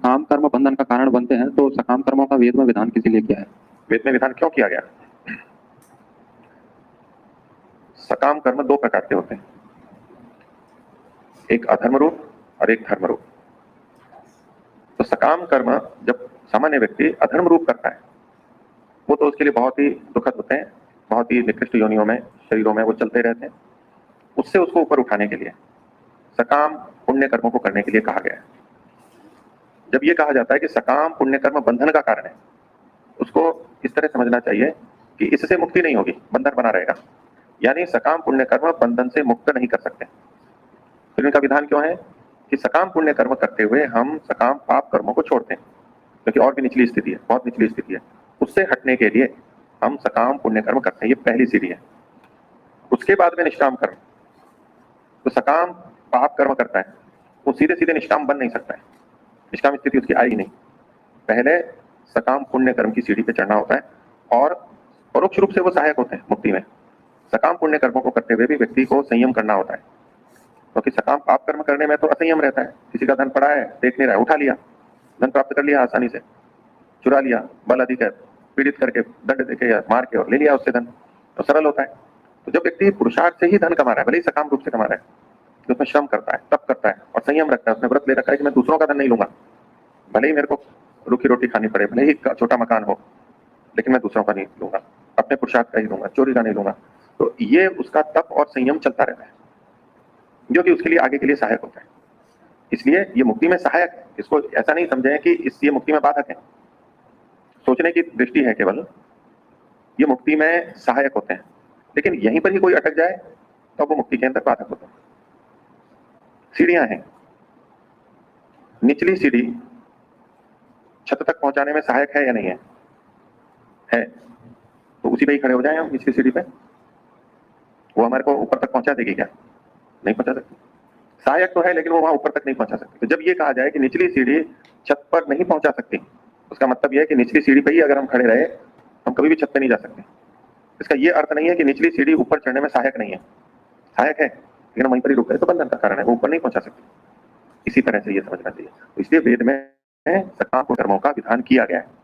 सकाम कर्म बंधन का कारण बनते हैं, तो सकाम कर्मों का वेद में विधान किस लिए किया है? वेद में विधान क्यों किया गया? सकाम कर्म दो प्रकार के होते हैं, एक अधर्म रूप और एक धर्म रूप। तो सकाम कर्म जब सामान्य व्यक्ति अधर्म रूप करता है, वो तो उसके लिए बहुत ही दुखद होते हैं, बहुत ही निकृष्ट योनियों में, शरीरों में वो चलते रहते हैं। उससे उसको ऊपर उठाने के लिए सकाम पुण्य कर्मों को करने के लिए कहा गया है। जब ये कहा जाता है कि सकाम पुण्य कर्म बंधन का कारण है, उसको इस तरह समझना चाहिए कि इससे मुक्ति नहीं होगी, बंधन बना रहेगा। यानी सकाम पुण्य कर्म बंधन से मुक्त नहीं कर सकते। फिर इनका विधान क्यों है कि सकाम पुण्य कर्म करते हुए हम सकाम पाप कर्मों को छोड़ते हैं, क्योंकि और भी निचली स्थिति है, बहुत निचली स्थिति है। उससे हटने के लिए हम सकाम पुण्य कर्म करते हैं, ये पहली सीढ़ी है। उसके बाद में निष्काम कर्म। तो सकाम पाप कर्म करता है, वो सीधे सीधे निष्काम बन नहीं सकता है, निष्काम स्थिति उसकी आई नहीं। पहले सकाम पुण्य कर्म की सीढ़ी पे चढ़ना होता है, और परोक्ष रूप से वो सहायक होते हैं मुक्ति में। सकाम पुण्य कर्मों को करते हुए भी व्यक्ति को संयम करना होता है, क्योंकि सकाम पाप कर्म करने में तो असंयम रहता है। किसी का धन पड़ा है, देख नहीं रहा है, उठा लिया, धन प्राप्त कर लिया आसानी से, चुरा लिया, बल अधिक है, पीड़ित करके दंड देके या मार के और ले लिया उससे धन, तो सरल होता है। तो जब व्यक्ति पुरुषार्थ से ही धन कमा रहा है, भले ही सकाम रूप से कमा रहा है, तो उसमें श्रम करता है, तप करता है और संयम रखता है, उसने व्रत ले रखा है कि मैं दूसरों का धन नहीं लूंगा, भले ही मेरे को रूखी रोटी खानी पड़े, भले ही छोटा मकान हो, लेकिन मैं दूसरों का नहीं लूंगा, अपने पुरुषार्थ का ही लूंगा, चोरी का नहीं लूंगा। तो ये उसका तप और संयम चलता रहता है, जो कि उसके लिए आगे के लिए सहायक होता है। इसलिए ये मुक्ति में सहायक है, इसको ऐसा नहीं समझें कि ये मुक्ति में बाधक है, सोचने की दृष्टि है केवल। ये मुक्ति में सहायक होते हैं, लेकिन यहीं पर ही कोई अटक जाए तो वो मुक्ति के अंदर बाधक होता है। सीढ़ियां हैं, निचली सीढ़ी छत तक पहुंचाने में सहायक है या नहीं है? है, तो उसी पे ही खड़े हो जाए हम, निचली सीढ़ी पे। वो हमारे को ऊपर तक पहुंचा देगी क्या? नहीं पहुंचा सकती। सहायक तो है, लेकिन वो वहां ऊपर तक नहीं पहुंचा सकती। तो जब ये कहा जाए कि निचली सीढ़ी छत पर नहीं पहुंचा सकती, उसका मतलब यह है कि निचली सीढ़ी पे ही अगर हम खड़े रहे, हम कभी भी छत पे नहीं जा सकते। इसका ये अर्थ नहीं है कि निचली सीढ़ी ऊपर चढ़ने में सहायक नहीं है, सहायक है, लेकिन हम वहीं पर ही रुक गए तो बंधन का कारण है, वो ऊपर नहीं पहुंचा सकती। इसी तरह से ये समझना चाहिए। तो इसलिए वेद में सकाम कर्मों का विधान किया गया है।